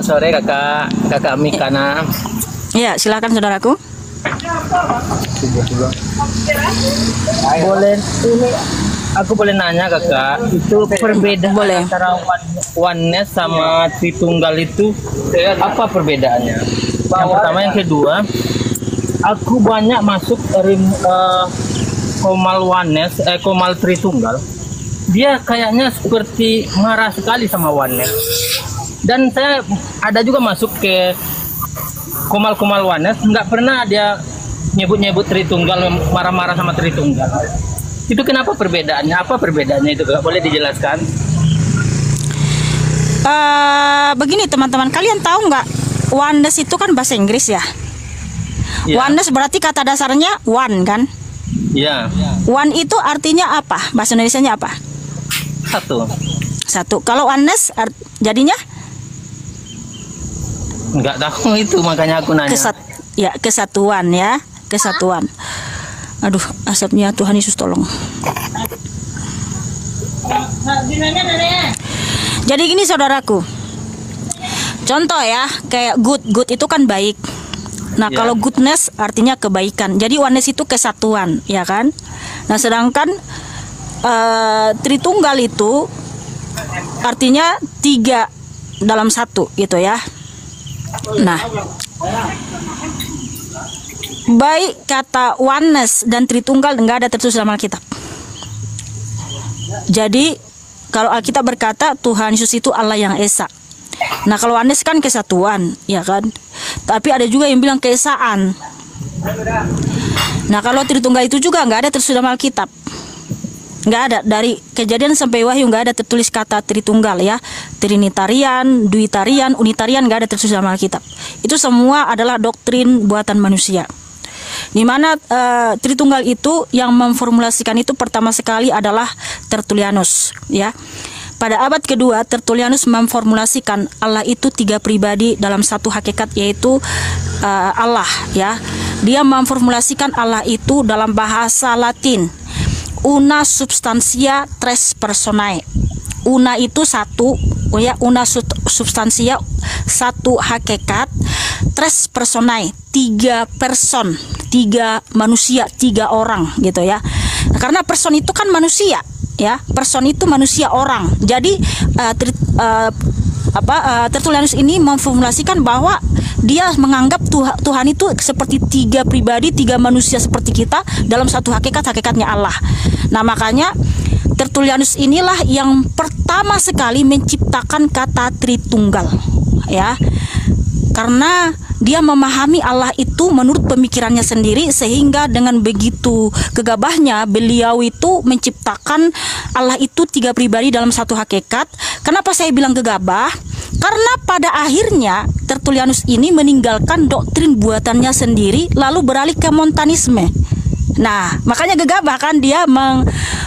Sore kakak Mikana. Ya, silakan saudaraku. Aku boleh nanya kakak, itu perbedaan Boleh. antara oneness sama Tritunggal itu apa perbedaannya? Yang pertama, yang kedua, aku banyak masuk dari Komal oneness, Komal Tritunggal. Dia kayaknya seperti marah sekali sama oneness. Dan saya ada juga masuk ke Komal oneness, nggak pernah dia nyebut-nyebut Tritunggal, marah-marah sama Tritunggal. Itu kenapa perbedaannya? Apa perbedaannya itu? Boleh dijelaskan? Begini teman-teman, kalian tahu nggak oneness itu kan bahasa Inggris ya? Ya. Oneness berarti kata dasarnya one kan? Ya. One itu artinya apa? Bahasa Indonesianya apa? Satu. Kalau oneness jadinya? Nggak tahu itu, makanya aku nanya. Kesatuan ya, kesatuan. Aduh, asapnya, Tuhan Yesus tolong. Jadi gini saudaraku, contoh ya, kayak good itu kan baik. Nah, kalau goodness artinya kebaikan. Jadi oneness itu kesatuan, ya kan? Nah, sedangkan Tritunggal itu artinya 3 dalam 1 gitu ya. Nah, baik kata oneness dan Tritunggal enggak ada tertulis dalam Alkitab. Jadi kalau Alkitab berkata Tuhan Yesus itu Allah yang esa. Nah, kalau oneness kan kesatuan, ya kan? Tapi ada juga yang bilang keesaan. Nah, kalau Tritunggal itu juga enggak ada tertulis dalam Alkitab. Nggak ada, dari Kejadian sampai Wahyu nggak ada tertulis kata Tritunggal ya. Trinitarian, Duitarian, Unitarian nggak ada tertulis dalam Alkitab. Itu semua adalah doktrin buatan manusia. Di mana Tritunggal itu yang memformulasikan itu pertama sekali adalah Tertullianus ya. Pada abad kedua Tertullianus memformulasikan Allah itu 3 pribadi dalam satu hakikat, yaitu Allah ya. Dia memformulasikan Allah itu dalam bahasa Latin, una substantia tres personae. Una itu satu, ya, una substantia satu hakikat, tres personae 3 person, 3 manusia, 3 orang gitu ya. Karena person itu kan manusia ya, person itu manusia orang. Jadi Tertullianus ini memformulasikan bahwa dia menganggap Tuhan itu seperti 3 pribadi, 3 manusia seperti kita dalam satu hakikat, hakikatnya Allah. Nah, makanya Tertullianus inilah yang pertama sekali menciptakan kata Tritunggal ya. Karena dia memahami Allah itu menurut pemikirannya sendiri, sehingga dengan begitu gegabahnya beliau itu menciptakan Allah itu 3 pribadi dalam satu hakikat. Kenapa saya bilang gegabah? Karena pada akhirnya Tertullianus ini meninggalkan doktrin buatannya sendiri lalu beralih ke Montanisme. Nah, makanya gegabah kan, dia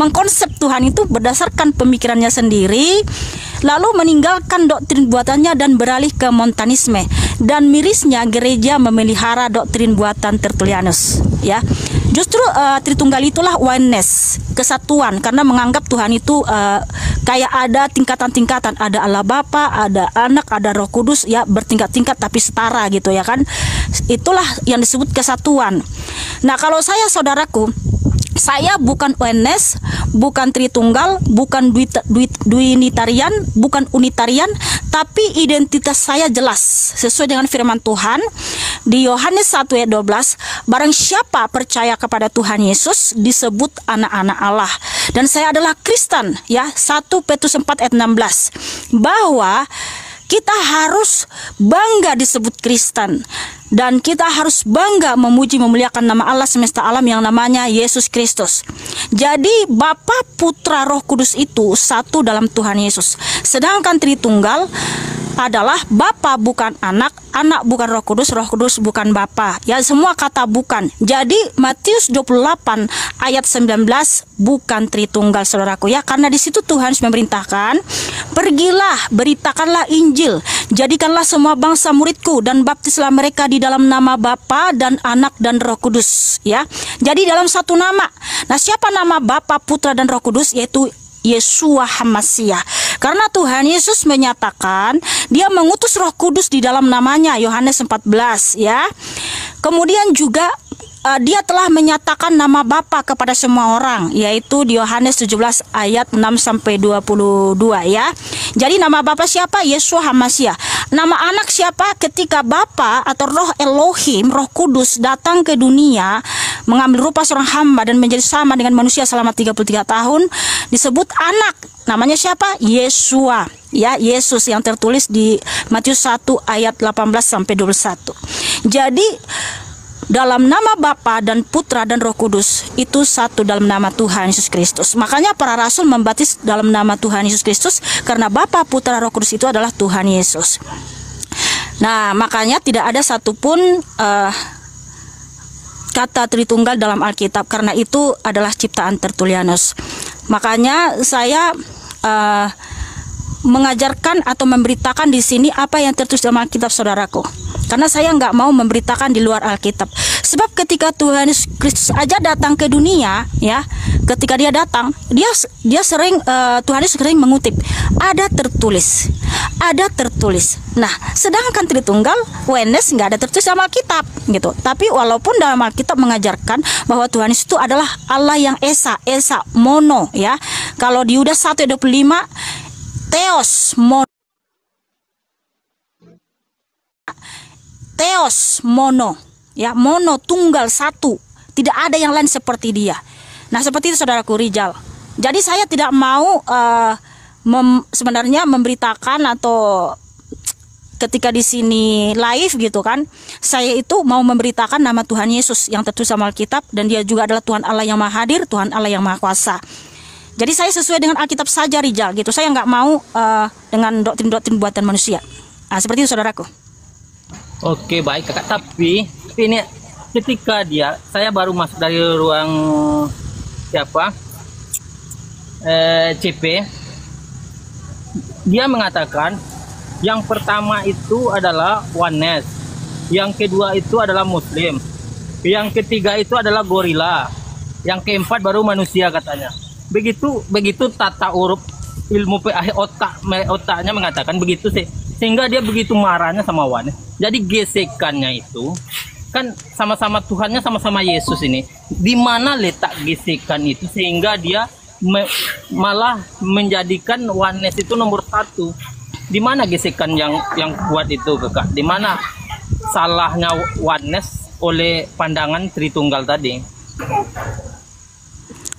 mengkonsep Tuhan itu berdasarkan pemikirannya sendiri, lalu meninggalkan doktrin buatannya dan beralih ke Montanisme. Dan mirisnya gereja memelihara doktrin buatan Tertullianus ya. Justru Tritunggal itulah oneness, kesatuan, karena menganggap Tuhan itu kayak ada tingkatan-tingkatan, ada Allah Bapa, ada Anak, ada Roh Kudus ya, bertingkat-tingkat tapi setara gitu ya kan. Itulah yang disebut kesatuan. Nah, kalau saya saudaraku, saya bukan oneness, bukan Tritunggal, bukan Duitarian, bukan Unitarian, tapi identitas saya jelas sesuai dengan firman Tuhan di Yohanes 1 ayat 12, barang siapa percaya kepada Tuhan Yesus disebut anak-anak Allah. Dan saya adalah Kristen ya, 1 Petrus 4 ayat 16, bahwa kita harus bangga disebut Kristen, dan kita harus bangga memuji memuliakan nama Allah semesta alam yang namanya Yesus Kristus. Jadi Bapa, Putra, Roh Kudus itu satu dalam Tuhan Yesus. Sedangkan Tritunggal adalah Bapa bukan Anak, Anak bukan Roh Kudus bukan Bapa. Ya, semua kata bukan. Jadi Matius 28 ayat 19 bukan Tritunggal saudaraku ya, karena di situ Tuhan memerintahkan, pergilah, beritakanlah Injil, jadikanlah semua bangsa muridku dan baptislah mereka di dalam nama Bapa dan Anak dan Roh Kudus ya. Jadi dalam satu nama. Nah, siapa nama Bapa, Putra dan Roh Kudus? Yaitu Yeshua HaMashiach. Karena Tuhan Yesus menyatakan dia mengutus Roh Kudus di dalam namanya, Yohanes 14 ya. Kemudian juga dia telah menyatakan nama Bapa kepada semua orang, yaitu di Yohanes 17 ayat 6 sampai 22 ya. Jadi nama Bapa siapa? Yeshua HaMashiach. Nama anak siapa? Ketika Bapa atau Roh Elohim, Roh Kudus datang ke dunia mengambil rupa seorang hamba dan menjadi sama dengan manusia selama 33 tahun, disebut anak. Namanya siapa? Yeshua. Ya, Yesus yang tertulis di Matius 1 ayat 18 sampai 21. Jadi dalam nama Bapa dan Putra dan Roh Kudus itu satu dalam nama Tuhan Yesus Kristus. Makanya para rasul membaptis dalam nama Tuhan Yesus Kristus karena Bapa, Putra, Roh Kudus itu adalah Tuhan Yesus. Nah, makanya tidak ada satupun kata Tritunggal dalam Alkitab karena itu adalah ciptaan Tertullianus. Makanya saya mengajarkan atau memberitakan di sini apa yang tertulis dalam Alkitab, saudaraku. Karena saya nggak mau memberitakan di luar Alkitab. Sebab ketika Tuhan Yesus Kristus aja datang ke dunia, ya, ketika dia datang, dia sering Tuhan Yesus sering mengutip, ada tertulis, ada tertulis. Nah, sedangkan Tritunggal, Wenes nggak ada tertulis dalam Alkitab, gitu. Tapi walaupun dalam Alkitab mengajarkan bahwa Tuhan Yesus itu adalah Allah yang esa mono, ya. Kalau di Yudas 1:25, Theos mono, ya, mono, tunggal, satu, tidak ada yang lain seperti dia. Nah, seperti itu saudaraku Rijal. Jadi saya tidak mau sebenarnya memberitakan atau ketika di sini live gitu kan, saya itu mau memberitakan nama Tuhan Yesus yang tertulis dalam Alkitab, dan dia juga adalah Tuhan Allah yang Maha Hadir, Tuhan Allah yang Maha Kuasa. Jadi saya sesuai dengan Alkitab saja Rijal gitu. Saya nggak mau dengan doktrin-doktrin buatan manusia. Nah, seperti itu saudaraku. Oke, baik kakak. Tapi ini ketika saya baru masuk dari ruang CP, dia mengatakan yang pertama itu adalah oneness, yang kedua itu adalah Muslim, yang ketiga itu adalah gorila, yang keempat baru manusia katanya. Begitu tata urut ilmu otaknya mengatakan begitu sih, sehingga dia begitu marahnya sama oneness. Jadi gesekannya itu kan sama-sama Tuhannya, sama-sama Yesus ini. Di mana letak gesekan itu sehingga dia malah menjadikan oneness itu nomor satu? Di mana gesekan yang kuat itu, kakak? Di mana salahnya oneness oleh pandangan Tritunggal tadi?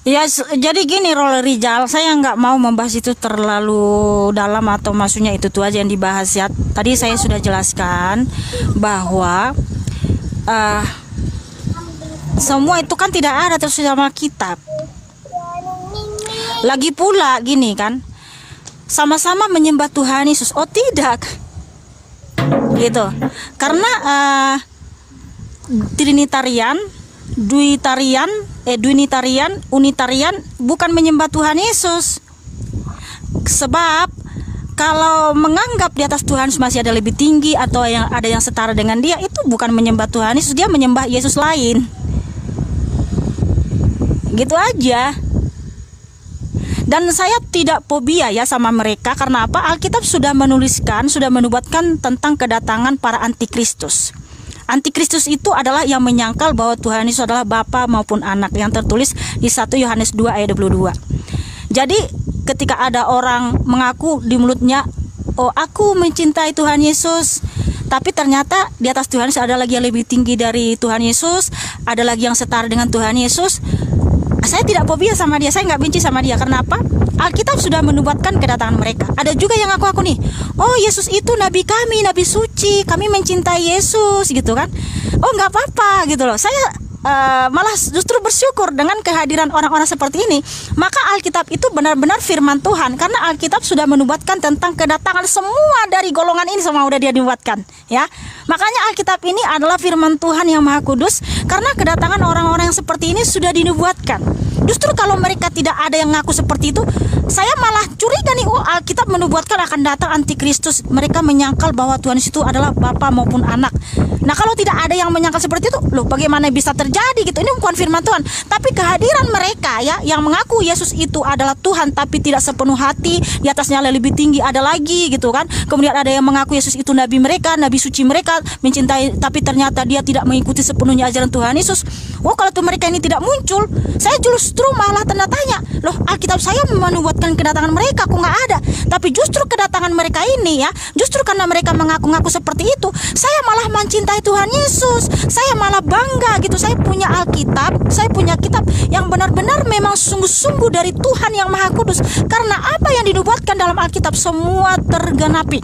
Ya, jadi gini Rijal, saya nggak mau membahas itu terlalu dalam atau maksudnya itu tuh aja yang dibahas ya. Tadi saya sudah jelaskan bahwa semua itu kan tidak ada terus dalam Alkitab. Lagi pula gini kan, sama-sama menyembah Tuhan Yesus. Oh tidak, gitu. Karena Trinitarian, Unitarian bukan menyembah Tuhan Yesus. Sebab kalau menganggap di atas Tuhan masih ada lebih tinggi atau ada yang setara dengan dia, itu bukan menyembah Tuhan Yesus, dia menyembah Yesus lain. Gitu aja. Dan saya tidak fobia ya sama mereka. Karena apa? Alkitab sudah menubuatkan tentang kedatangan para antikristus. Antikristus itu adalah yang menyangkal bahwa Tuhan Yesus adalah Bapa maupun Anak, yang tertulis di 1 Yohanes 2 ayat 22. Jadi ketika ada orang mengaku di mulutnya, oh aku mencintai Tuhan Yesus, tapi ternyata di atas Tuhan Yesus ada lagi yang lebih tinggi dari Tuhan Yesus, ada lagi yang setara dengan Tuhan Yesus, saya tidak fobia sama dia, saya nggak benci sama dia. Karena apa? Alkitab sudah menubuatkan kedatangan mereka. Ada juga yang aku nih, oh Yesus itu nabi kami, nabi suci, kami mencintai Yesus gitu kan. Oh nggak apa-apa gitu loh. Saya malah justru bersyukur dengan kehadiran orang-orang seperti ini. Maka Alkitab itu benar-benar firman Tuhan, karena Alkitab sudah menubuatkan tentang kedatangan semua dari golongan ini, semua udah dia nubuatkan ya. Makanya Alkitab ini adalah firman Tuhan yang Maha Kudus, karena kedatangan orang-orang yang seperti ini sudah dinubuatkan. Justru kalau mereka tidak ada yang ngaku seperti itu, saya malah curiga nih, oh Alkitab menubuatkan akan datang antikristus. Mereka menyangkal bahwa Tuhan Yesus itu adalah Bapa maupun Anak. Nah kalau tidak ada yang menyangkal seperti itu, loh bagaimana bisa terjadi gitu? Ini bukan firman Tuhan, tapi kehadiran mereka ya yang mengaku Yesus itu adalah Tuhan tapi tidak sepenuh hati, di atasnya lebih tinggi ada lagi gitu kan. Kemudian ada yang mengaku Yesus itu nabi mereka, nabi suci mereka, mencintai, tapi ternyata dia tidak mengikuti sepenuhnya ajaran Tuhan Yesus. Oh kalau tuh mereka ini tidak muncul, saya justru malah tanda tanya, loh Alkitab saya menubuatkan kedatangan mereka kok nggak ada. Tapi justru kedatangan mereka ini ya, justru karena mereka mengaku-ngaku seperti itu, saya malah mencintai Tuhan Yesus. Saya malah bangga gitu, saya punya Alkitab, saya punya kitab yang benar-benar memang sungguh-sungguh dari Tuhan yang Maha Kudus. Karena apa yang dinubuatkan dalam Alkitab semua tergenapi.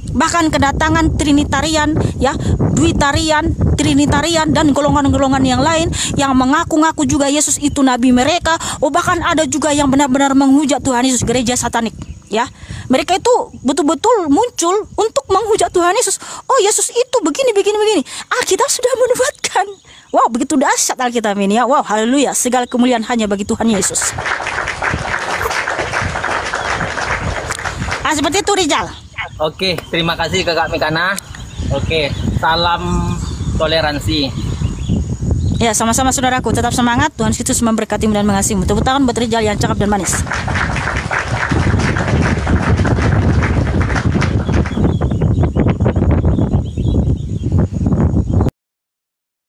Bahkan kedatangan Trinitarian ya, Duitarian, Trinitarian dan golongan-golongan yang lain yang mengaku-ngaku juga Yesus itu nabi mereka. Oh bahkan ada juga yang benar-benar menghujat Tuhan Yesus, gereja satanik ya. Mereka itu betul-betul muncul untuk menghujat Tuhan Yesus. Oh Yesus itu begini. Alkitab sudah menubuatkan. Wow, begitu dahsyat Alkitab ini ya. Wow, haleluya. Segala kemuliaan hanya bagi Tuhan Yesus. Seperti itu Rizal. Oke, terima kasih Kakak Mikana. Oke, salam toleransi. Ya, sama-sama saudaraku, tetap semangat. Tuhan Yesus memberkatimu dan mengasihimu. Tepuk tangan buat Rizal yang cakep dan manis.